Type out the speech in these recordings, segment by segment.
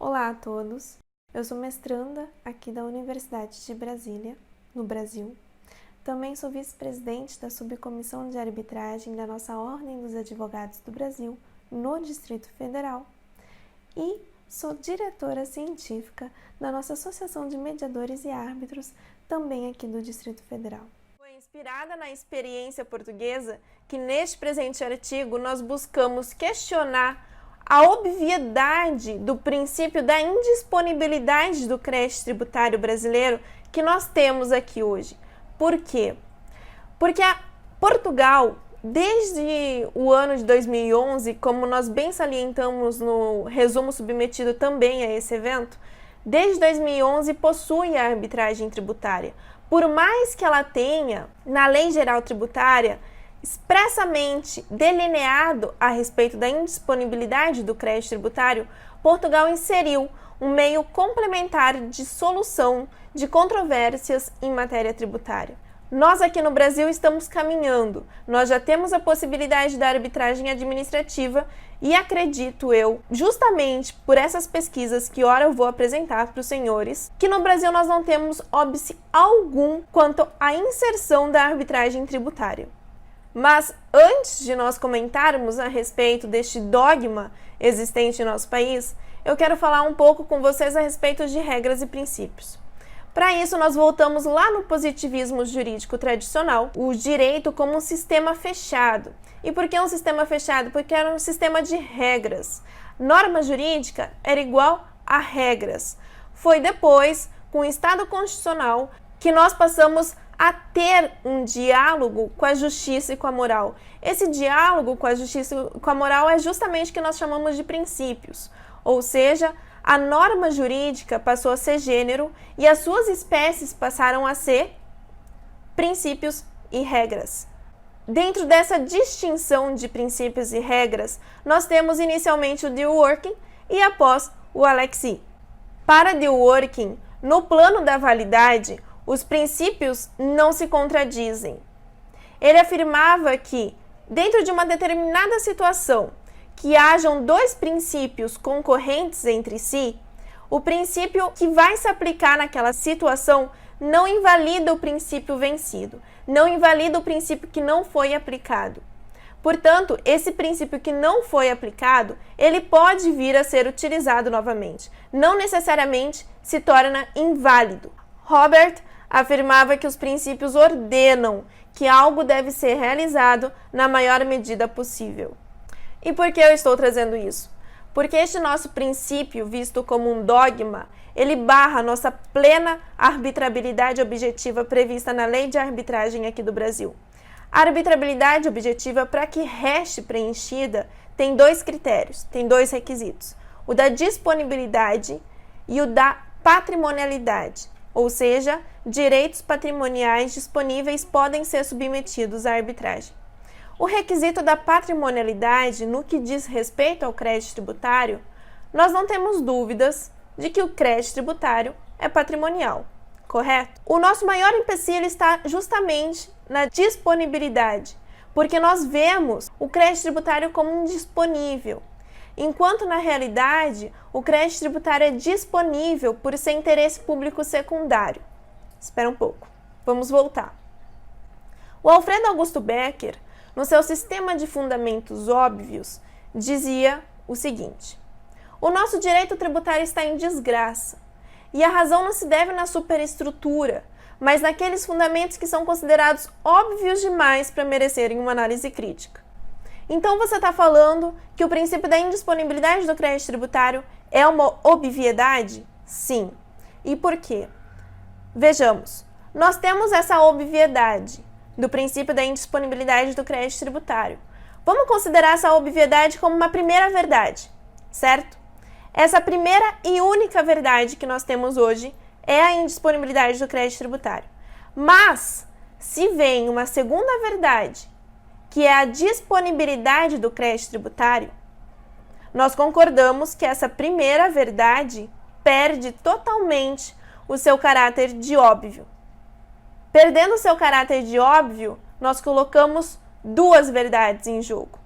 Olá a todos, eu sou mestranda aqui da Universidade de Brasília, no Brasil. Também sou vice-presidente da Subcomissão de Arbitragem da nossa Ordem dos Advogados do Brasil, no Distrito Federal. E sou diretora científica da nossa Associação de Mediadores e Árbitros, também aqui do Distrito Federal. Foi inspirada na experiência portuguesa que neste presente artigo nós buscamos questionar a obviedade do princípio da indisponibilidade do crédito tributário brasileiro que nós temos aqui hoje. Por quê? Porque Portugal, desde o ano de 2011, como nós bem salientamos no resumo submetido também a esse evento, desde 2011 possui a arbitragem tributária. Por mais que ela tenha, na Lei Geral Tributária, expressamente delineado a respeito da indisponibilidade do crédito tributário, Portugal inseriu um meio complementar de solução de controvérsias em matéria tributária. Nós aqui no Brasil estamos caminhando, nós já temos a possibilidade da arbitragem administrativa e acredito eu, justamente por essas pesquisas que ora eu vou apresentar para os senhores, que no Brasil nós não temos óbice algum quanto à inserção da arbitragem tributária. Mas antes de nós comentarmos a respeito deste dogma existente em nosso país, eu quero falar um pouco com vocês a respeito de regras e princípios. Para isso, nós voltamos lá no positivismo jurídico tradicional, o direito como um sistema fechado. E por que um sistema fechado? Porque era um sistema de regras. Norma jurídica era igual a regras. Foi depois, com o Estado Constitucional, que nós passamos a ter um diálogo com a justiça e com a moral. Esse diálogo com a justiça e com a moral é justamente o que nós chamamos de princípios, ou seja, a norma jurídica passou a ser gênero e as suas espécies passaram a ser princípios e regras. Dentro dessa distinção de princípios e regras, nós temos inicialmente o deal working e após o alexi. Para deal working, no plano da validade, os princípios não se contradizem. Ele afirmava que, dentro de uma determinada situação, que hajam dois princípios concorrentes entre si, o princípio que vai se aplicar naquela situação não invalida o princípio vencido, não invalida o princípio que não foi aplicado. Portanto, esse princípio que não foi aplicado, ele pode vir a ser utilizado novamente. Não necessariamente se torna inválido. Robert afirmava que os princípios ordenam que algo deve ser realizado na maior medida possível. E por que eu estou trazendo isso? Porque este nosso princípio, visto como um dogma, ele barra a nossa plena arbitrabilidade objetiva prevista na Lei de Arbitragem aqui do Brasil. A arbitrabilidade objetiva, para que reste preenchida, tem dois critérios, tem dois requisitos. O da disponibilidade e o da patrimonialidade. Ou seja, direitos patrimoniais disponíveis podem ser submetidos à arbitragem. O requisito da patrimonialidade, no que diz respeito ao crédito tributário, nós não temos dúvidas de que o crédito tributário é patrimonial, correto? O nosso maior empecilho está justamente na disponibilidade, porque nós vemos o crédito tributário como indisponível, enquanto na realidade o crédito tributário é disponível por ser interesse público secundário. Espera um pouco, vamos voltar. O Alfredo Augusto Becker, no seu Sistema de Fundamentos Óbvios, dizia o seguinte: o nosso direito tributário está em desgraça, e a razão não se deve na superestrutura, mas naqueles fundamentos que são considerados óbvios demais para merecerem uma análise crítica. Então você está falando que o princípio da indisponibilidade do crédito tributário é uma obviedade? Sim. E por quê? Vejamos, nós temos essa obviedade do princípio da indisponibilidade do crédito tributário. Vamos considerar essa obviedade como uma primeira verdade, certo? Essa primeira e única verdade que nós temos hoje é a indisponibilidade do crédito tributário. Mas, se vem uma segunda verdade, que é a disponibilidade do crédito tributário, nós concordamos que essa primeira verdade perde totalmente o seu caráter de óbvio. Perdendo o seu caráter de óbvio, nós colocamos duas verdades em jogo.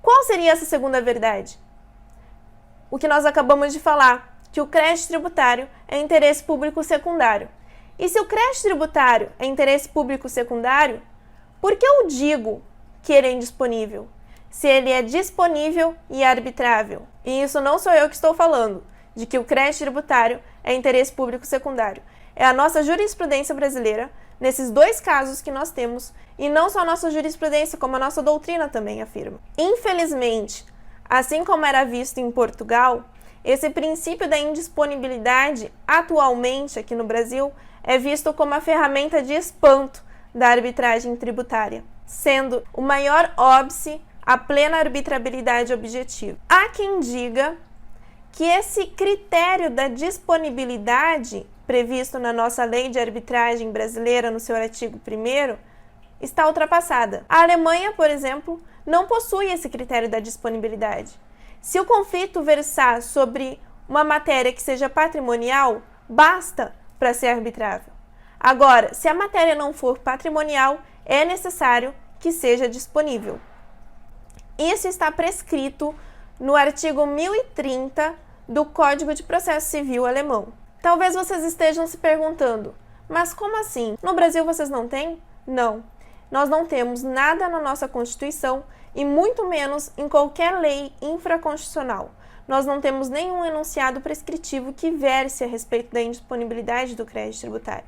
Qual seria essa segunda verdade? o que nós acabamos de falar, que o crédito tributário é interesse público secundário. E se o crédito tributário é interesse público secundário, por que eu digo que ele é indisponível? Se ele é disponível e arbitrável. E isso não sou eu que estou falando, de que o crédito tributário é interesse público secundário. É a nossa jurisprudência brasileira, nesses dois casos que nós temos, e não só a nossa jurisprudência, como a nossa doutrina também afirma. Infelizmente, assim como era visto em Portugal, esse princípio da indisponibilidade, atualmente aqui no Brasil, é visto como a ferramenta de espanto da arbitragem tributária, sendo o maior óbice a plena arbitrabilidade objetiva. Há quem diga que esse critério da disponibilidade previsto na nossa lei de arbitragem brasileira, no seu artigo 1º, está ultrapassada. A Alemanha, por exemplo, não possui esse critério da disponibilidade. Se o conflito versar sobre uma matéria que seja patrimonial, basta para ser arbitrável. Agora, se a matéria não for patrimonial, é necessário que seja disponível. Isso está prescrito no artigo 1030 do Código de Processo Civil alemão. Talvez vocês estejam se perguntando, mas como assim? No Brasil vocês não têm? Não. Nós não temos nada na nossa Constituição e muito menos em qualquer lei infraconstitucional. Nós não temos nenhum enunciado prescritivo que verse a respeito da indisponibilidade do crédito tributário.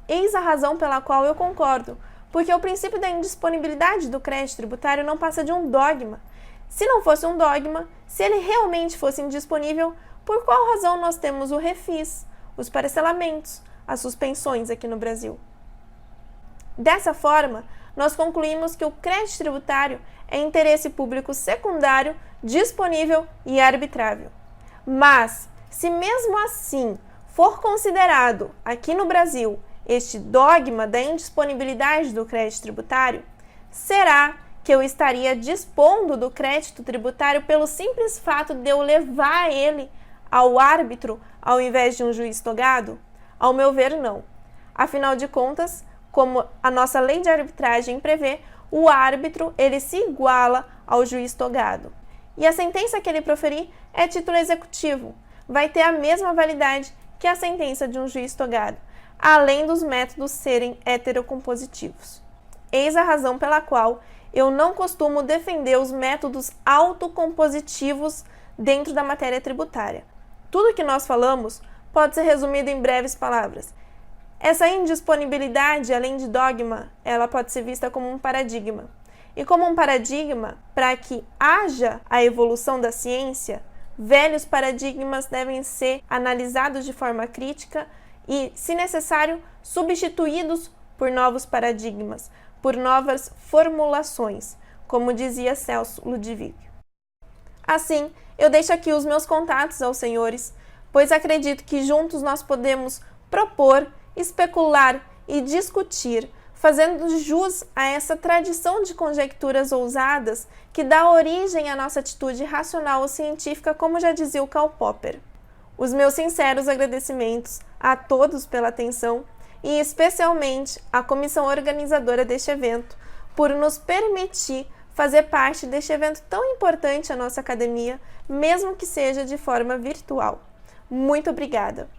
Eis a razão pela qual eu concordo, porque o princípio da indisponibilidade do crédito tributário não passa de um dogma. Se não fosse um dogma, se ele realmente fosse indisponível, por qual razão nós temos o refis, os parcelamentos, as suspensões aqui no Brasil? Dessa forma, nós concluímos que o crédito tributário é interesse público secundário, disponível e arbitrável. Mas, se mesmo assim for considerado aqui no Brasil este dogma da indisponibilidade do crédito tributário, será que eu estaria dispondo do crédito tributário pelo simples fato de eu levar ele ao árbitro ao invés de um juiz togado? Ao meu ver, não. Afinal de contas, como a nossa lei de arbitragem prevê, o árbitro ele se iguala ao juiz togado. E a sentença que ele proferir é título executivo, vai ter a mesma validade que a sentença de um juiz togado, além dos métodos serem heterocompositivos. Eis a razão pela qual eu não costumo defender os métodos autocompositivos dentro da matéria tributária. Tudo que nós falamos pode ser resumido em breves palavras. Essa indisponibilidade, além de dogma, ela pode ser vista como um paradigma. E como um paradigma, para que haja a evolução da ciência, velhos paradigmas devem ser analisados de forma crítica e, se necessário, substituídos por novos paradigmas, por novas formulações, como dizia Celso Ludwig. Assim, eu deixo aqui os meus contatos aos senhores, pois acredito que juntos nós podemos propor, especular e discutir, fazendo jus a essa tradição de conjecturas ousadas que dá origem à nossa atitude racional ou científica, como já dizia o Karl Popper. Os meus sinceros agradecimentos a todos pela atenção e especialmente à comissão organizadora deste evento por nos permitir fazer parte deste evento tão importante à nossa academia, mesmo que seja de forma virtual. Muito obrigada!